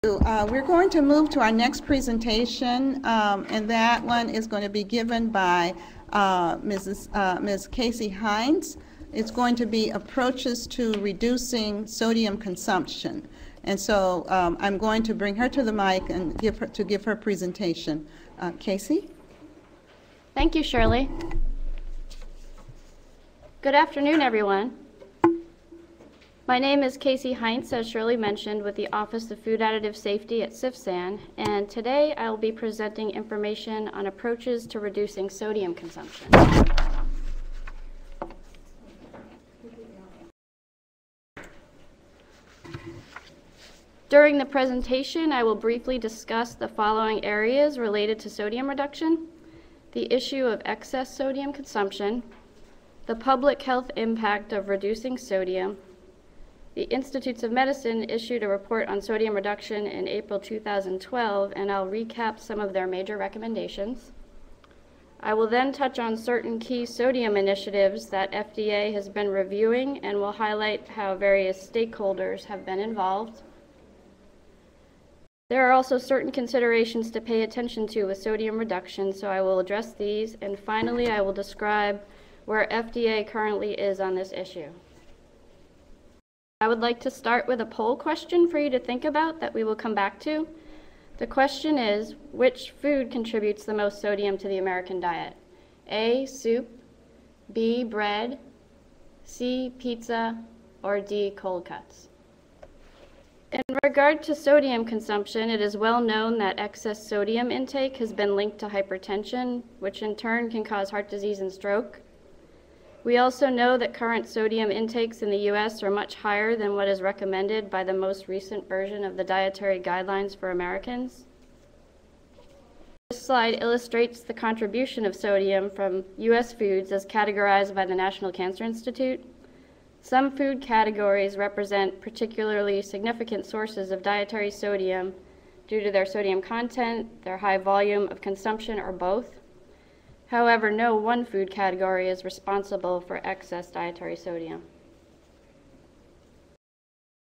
We're going to move to our next presentation, and that one is going to be given by Ms. Kasey Heintz. It's going to be approaches to reducing sodium consumption. And so I'm going to bring her to the mic and give her presentation. Kasey? Thank you, Shirley. Good afternoon, everyone. My name is Kasey Heintz, as Shirley mentioned, with the Office of Food Additive Safety at CFSAN, and today I will be presenting information on approaches to reducing sodium consumption. During the presentation, I will briefly discuss the following areas related to sodium reduction: the issue of excess sodium consumption, the public health impact of reducing sodium. The Institutes of Medicine issued a report on sodium reduction in April 2012, and I'll recap some of their major recommendations. I will then touch on certain key sodium initiatives that FDA has been reviewing and will highlight how various stakeholders have been involved. There are also certain considerations to pay attention to with sodium reduction, so I will address these, and finally I will describe where FDA currently is on this issue. I would like to start with a poll question for you to think about that we will come back to. The question is, which food contributes the most sodium to the American diet? A, soup, B, bread, C, pizza, or D, cold cuts? In regard to sodium consumption, it is well known that excess sodium intake has been linked to hypertension, which in turn can cause heart disease and stroke. We also know that current sodium intakes in the U.S. are much higher than what is recommended by the most recent version of the Dietary Guidelines for Americans. This slide illustrates the contribution of sodium from U.S. foods as categorized by the National Cancer Institute. Some food categories represent particularly significant sources of dietary sodium due to their sodium content, their high volume of consumption, or both. However, no one food category is responsible for excess dietary sodium.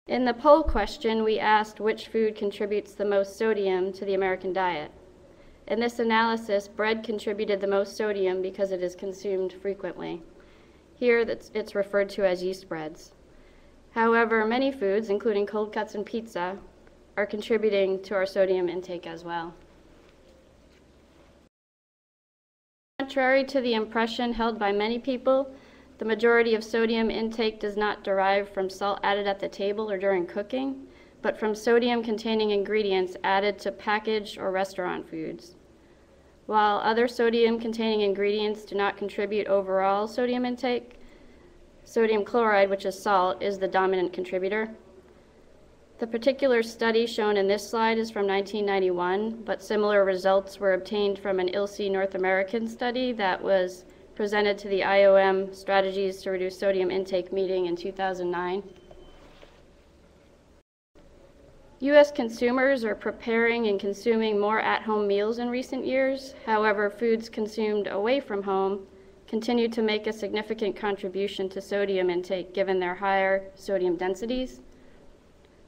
In the poll question, we asked which food contributes the most sodium to the American diet. In this analysis, bread contributed the most sodium because it is consumed frequently. Here, it's referred to as yeast breads. However, many foods, including cold cuts and pizza, are contributing to our sodium intake as well. Contrary to the impression held by many people, the majority of sodium intake does not derive from salt added at the table or during cooking, but from sodium-containing ingredients added to packaged or restaurant foods. While other sodium-containing ingredients do not contribute overall sodium intake, sodium chloride, which is salt, is the dominant contributor. The particular study shown in this slide is from 1991, but similar results were obtained from an ILSI North American study that was presented to the IOM Strategies to Reduce Sodium Intake meeting in 2009. U.S. consumers are preparing and consuming more at-home meals in recent years. However, foods consumed away from home continue to make a significant contribution to sodium intake given their higher sodium densities.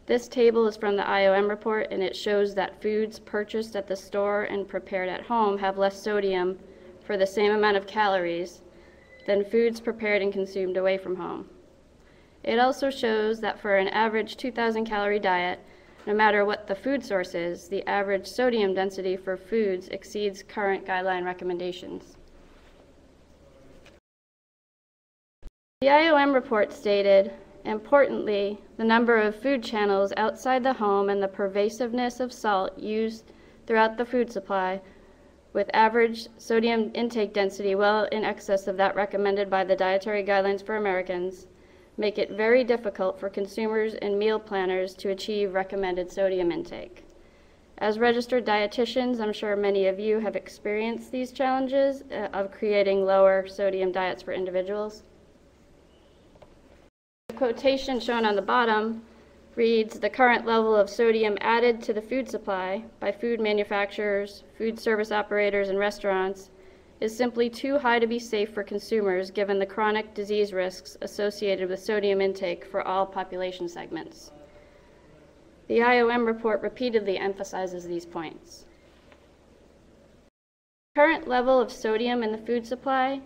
This table is from the IOM report, and it shows that foods purchased at the store and prepared at home have less sodium for the same amount of calories than foods prepared and consumed away from home. It also shows that for an average 2,000 calorie diet, no matter what the food source is, the average sodium density for foods exceeds current guideline recommendations. The IOM report stated, importantly, the number of food channels outside the home and the pervasiveness of salt used throughout the food supply, with average sodium intake density well in excess of that recommended by the Dietary Guidelines for Americans, make it very difficult for consumers and meal planners to achieve recommended sodium intake. As registered dietitians, I'm sure many of you have experienced these challenges of creating lower sodium diets for individuals. The quotation shown on the bottom reads, "The current level of sodium added to the food supply by food manufacturers, food service operators, and restaurants is simply too high to be safe for consumers given the chronic disease risks associated with sodium intake for all population segments." The IOM report repeatedly emphasizes these points. The current level of sodium in the food supply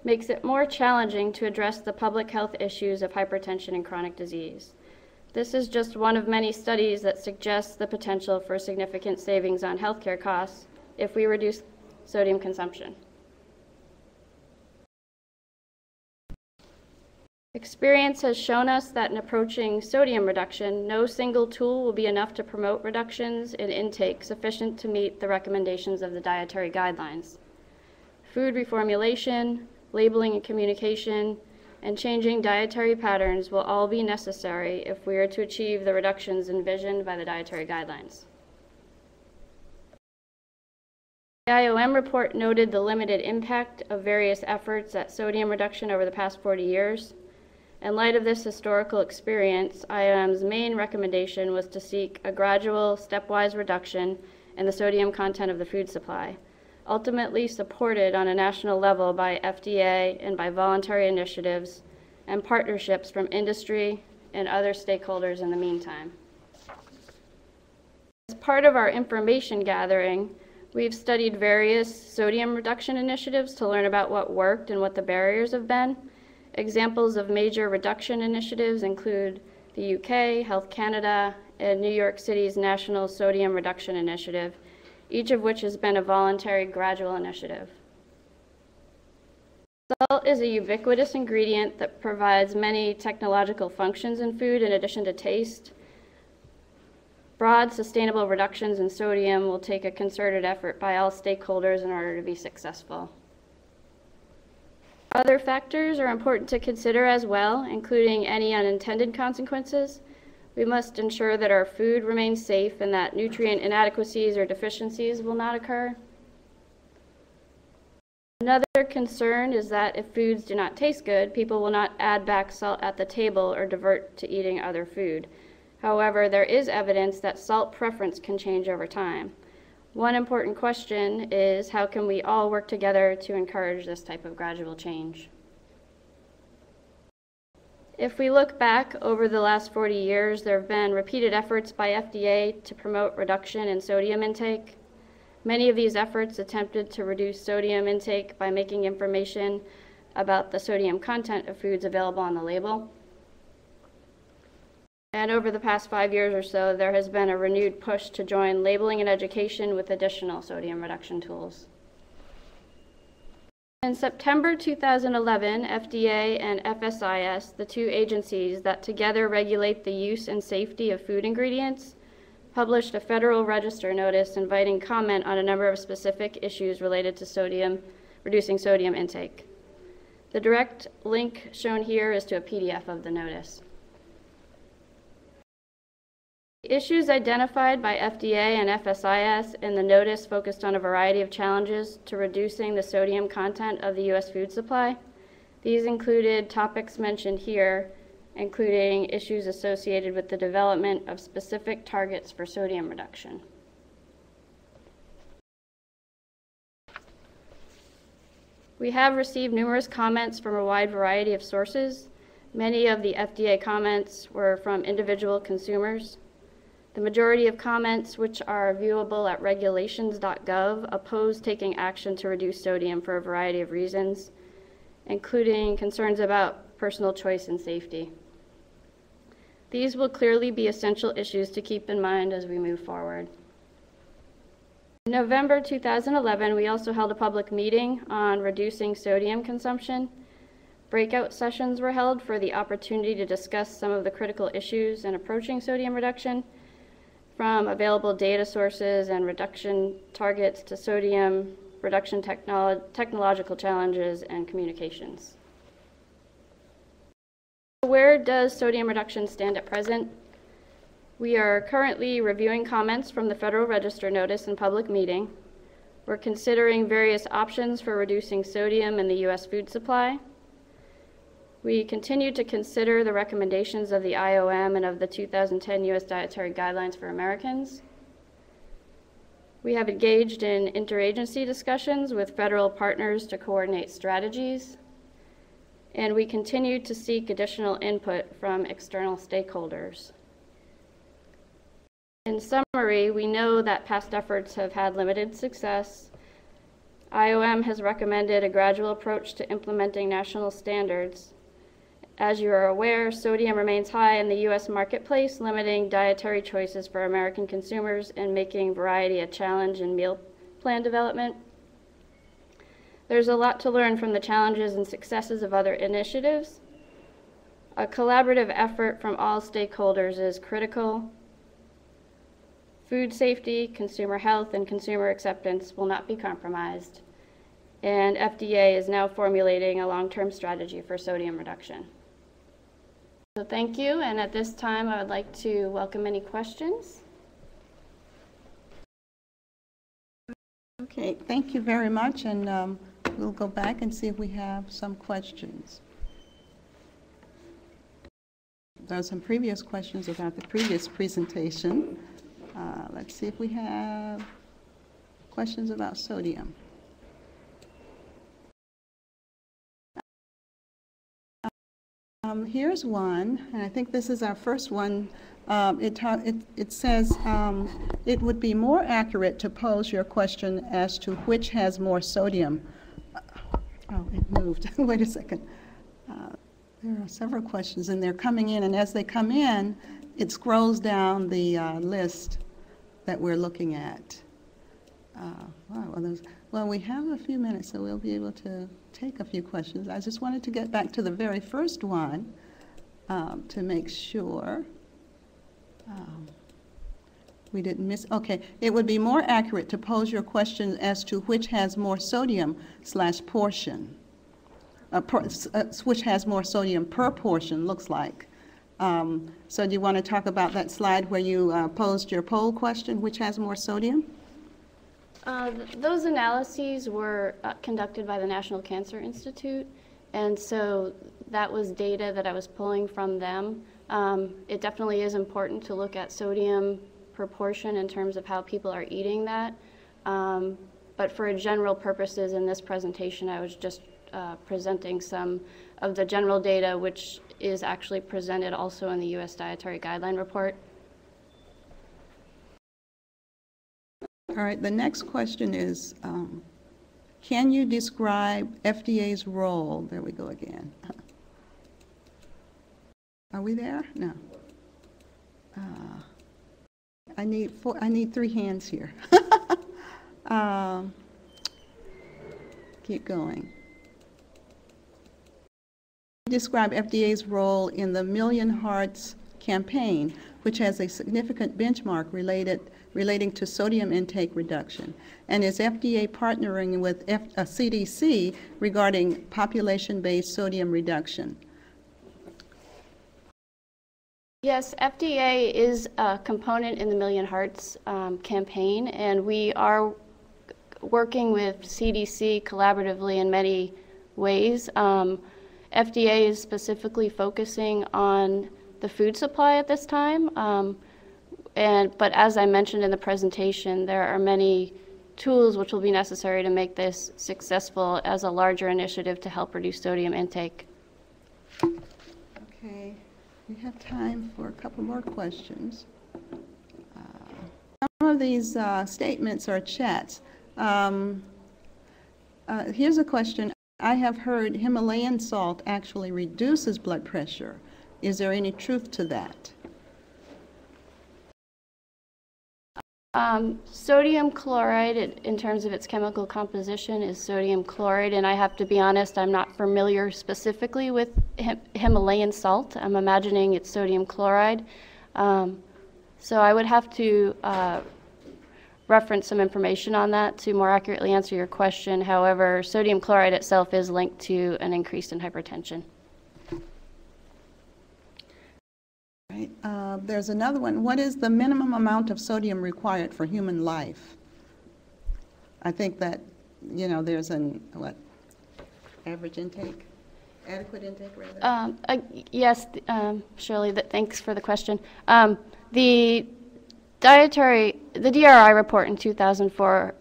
makes it more challenging to address the public health issues of hypertension and chronic disease. This is just one of many studies that suggests the potential for significant savings on healthcare costs if we reduce sodium consumption. Experience has shown us that in approaching sodium reduction, no single tool will be enough to promote reductions in intake sufficient to meet the recommendations of the dietary guidelines. Food reformulation, labeling and communication, and changing dietary patterns will all be necessary if we are to achieve the reductions envisioned by the dietary guidelines. The IOM report noted the limited impact of various efforts at sodium reduction over the past 40 years. In light of this historical experience, IOM's main recommendation was to seek a gradual, stepwise reduction in the sodium content of the food supply, ultimately supported on a national level by FDA and by voluntary initiatives and partnerships from industry and other stakeholders in the meantime. As part of our information gathering, we've studied various sodium reduction initiatives to learn about what worked and what the barriers have been. Examples of major reduction initiatives include the UK, Health Canada, and New York City's National Sodium Reduction Initiative, each of which has been a voluntary gradual initiative. Salt is a ubiquitous ingredient that provides many technological functions in food in addition to taste. Broad, sustainable reductions in sodium will take a concerted effort by all stakeholders in order to be successful. Other factors are important to consider as well, including any unintended consequences. We must ensure that our food remains safe and that nutrient inadequacies or deficiencies will not occur. Another concern is that if foods do not taste good, people will not add back salt at the table or divert to eating other food. However, there is evidence that salt preference can change over time. One important question is, how can we all work together to encourage this type of gradual change? If we look back over the last 40 years, there have been repeated efforts by FDA to promote reduction in sodium intake. Many of these efforts attempted to reduce sodium intake by making information about the sodium content of foods available on the label. And over the past 5 years or so, there has been a renewed push to join labeling and education with additional sodium reduction tools. In September 2011, FDA and FSIS, the two agencies that together regulate the use and safety of food ingredients, published a Federal Register notice inviting comment on a number of specific issues related to reducing sodium intake. The direct link shown here is to a PDF of the notice. The issues identified by FDA and FSIS in the notice focused on a variety of challenges to reducing the sodium content of the U.S. food supply. These included topics mentioned here, including issues associated with the development of specific targets for sodium reduction. We have received numerous comments from a wide variety of sources. Many of the FDA comments were from individual consumers. The majority of comments, which are viewable at regulations.gov, oppose taking action to reduce sodium for a variety of reasons, including concerns about personal choice and safety. These will clearly be essential issues to keep in mind as we move forward. In November 2011, we also held a public meeting on reducing sodium consumption. Breakout sessions were held for the opportunity to discuss some of the critical issues in approaching sodium reduction, from available data sources and reduction targets to sodium reduction technological challenges and communications. Where does sodium reduction stand at present? We are currently reviewing comments from the Federal Register notice and public meeting. We're considering various options for reducing sodium in the U.S. food supply. We continue to consider the recommendations of the IOM and of the 2010 U.S. Dietary Guidelines for Americans. We have engaged in interagency discussions with federal partners to coordinate strategies, and we continue to seek additional input from external stakeholders. In summary, we know that past efforts have had limited success. IOM has recommended a gradual approach to implementing national standards. As you are aware, sodium remains high in the U.S. marketplace, limiting dietary choices for American consumers and making variety a challenge in meal plan development. There's a lot to learn from the challenges and successes of other initiatives. A collaborative effort from all stakeholders is critical. Food safety, consumer health, and consumer acceptance will not be compromised. And FDA is now formulating a long-term strategy for sodium reduction. So thank you, and at this time I would like to welcome any questions. Okay, thank you very much, and we'll go back and see if we have some questions. There are some previous questions about the previous presentation. Let's see if we have questions about sodium. Here's one, and I think this is our first one. It says it would be more accurate to pose your question as to which has more sodium. Oh, it moved. Wait a second. There are several questions, and they're coming in, and as they come in, it scrolls down the list that we're looking at. Well, we have a few minutes, so we'll be able to take a few questions. I just wanted to get back to the very first one to make sure we didn't miss. Okay, it would be more accurate to pose your question as to which has more sodium / portion, which has more sodium per portion, looks like. So do you want to talk about that slide where you posed your poll question, which has more sodium? Those analyses were conducted by the National Cancer Institute, and so that was data that I was pulling from them. It definitely is important to look at sodium proportion in terms of how people are eating that, but for general purposes in this presentation, I was just presenting some of the general data, which is actually presented also in the U.S. Dietary Guideline Report. All right, the next question is, can you describe FDA's role? There we go again. Are we there? No. I need 3 hands here. Keep going. Describe FDA's role in the Million Hearts campaign, which has a significant benchmark relating to sodium intake reduction. And is FDA partnering with CDC regarding population-based sodium reduction? Yes, FDA is a component in the Million Hearts campaign, and we are working with CDC collaboratively in many ways. FDA is specifically focusing on the food supply at this time, but as I mentioned in the presentation, there are many tools which will be necessary to make this successful as a larger initiative to help reduce sodium intake. Okay, we have time for a couple more questions. Some of these statements are chats. Here's a question. I have heard Himalayan salt actually reduces blood pressure. Is there any truth to that? Sodium chloride, in terms of its chemical composition, is sodium chloride, and I have to be honest, I'm not familiar specifically with Himalayan salt. I'm imagining it's sodium chloride. So I would have to reference some information on that to more accurately answer your question. However, sodium chloride itself is linked to an increase in hypertension. Right. There's another one. What is the minimum amount of sodium required for human life? I think that, you know, there's an, average intake? Adequate intake, rather? Yes, Shirley, thanks for the question. The DRI report in 2004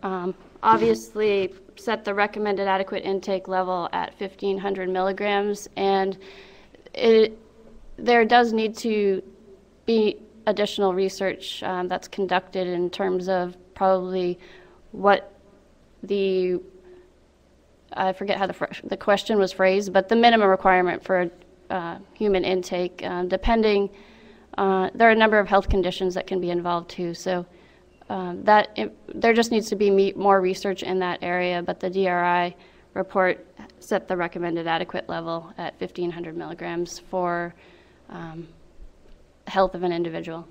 obviously set the recommended adequate intake level at 1,500 milligrams, and there does need to be additional research that's conducted in terms of probably what I forget how the question was phrased, but the minimum requirement for human intake, depending, there are a number of health conditions that can be involved too. So there just needs to be more research in that area, but the DRI report set the recommended adequate level at 1,500 milligrams for health of an individual.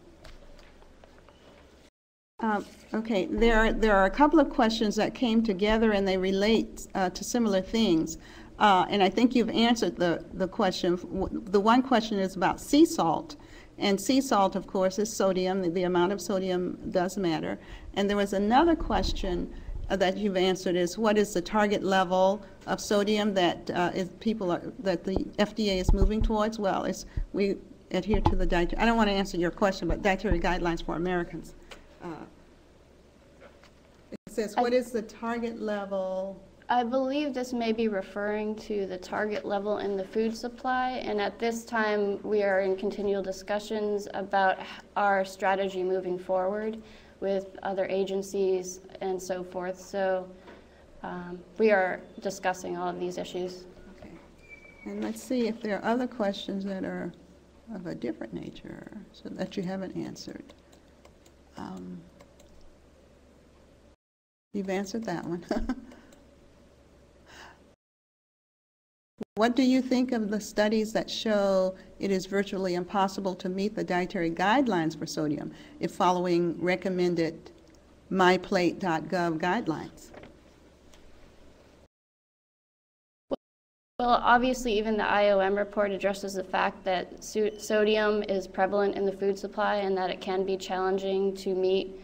Okay, there are a couple of questions that came together and they relate to similar things. And I think you've answered the question. The one question is about sea salt. And sea salt, of course, is sodium. The amount of sodium does matter. And there was another question that you've answered is what is the target level of sodium that that the FDA is moving towards? Well, we adhere to the dietary. I don't want to answer your question, but dietary guidelines for Americans. It says, what is the target level? I believe this may be referring to the target level in the food supply, and at this time we are in continual discussions about our strategy moving forward with other agencies and so forth. So we are discussing all of these issues. Okay. And let's see if there are other questions that are of a different nature so that you haven't answered. You've answered that one. What do you think of the studies that show it is virtually impossible to meet the dietary guidelines for sodium if following recommended myplate.gov guidelines? Well, obviously, even the IOM report addresses the fact that sodium is prevalent in the food supply and that it can be challenging to meet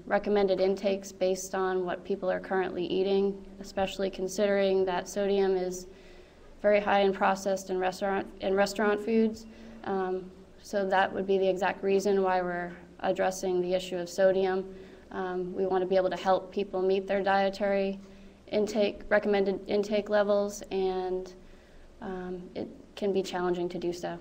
recommended intakes based on what people are currently eating, especially considering that sodium is very high in processed and restaurant foods. So that would be the exact reason why we're addressing the issue of sodium. We want to be able to help people meet their dietary recommended intake levels, and it can be challenging to do so.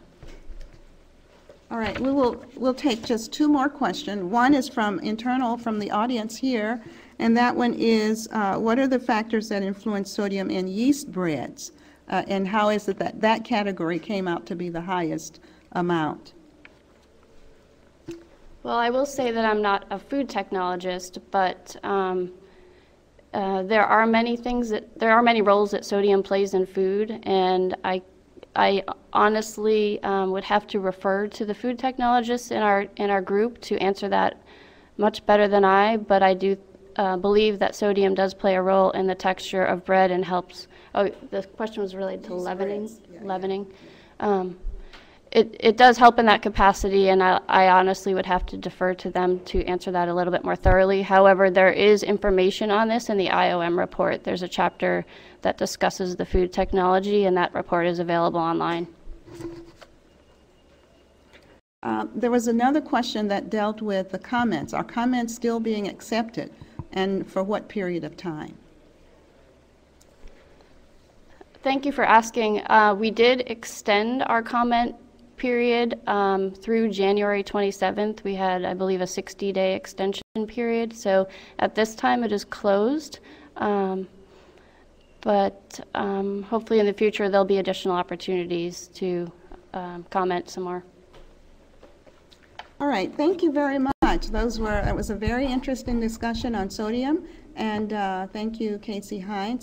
All right, we'll take just two more questions. One is from the audience here, and that one is, what are the factors that influence sodium in yeast breads, and how is it that category came out to be the highest amount? Well, I will say that I'm not a food technologist, but there are many roles that sodium plays in food, and I honestly would have to refer to the food technologists in our group to answer that much better than I, but I do believe that sodium does play a role in the texture of bread and helps. Oh, the question was related to leavening. Yeah, leavening. Yeah. It does help in that capacity, and I honestly would have to defer to them to answer that a little bit more thoroughly. However, there is information on this in the IOM report. There's a chapter that discusses the food technology, and that report is available online. There was another question that dealt with the comments. Are comments still being accepted, and for what period of time? Thank you for asking. We did extend our comment period through January 27th. We had, I believe, a 60-day extension period. So at this time it is closed, but hopefully in the future there'll be additional opportunities to comment some more. All right, thank you very much. It was a very interesting discussion on sodium, and thank you, Kasey Heintz.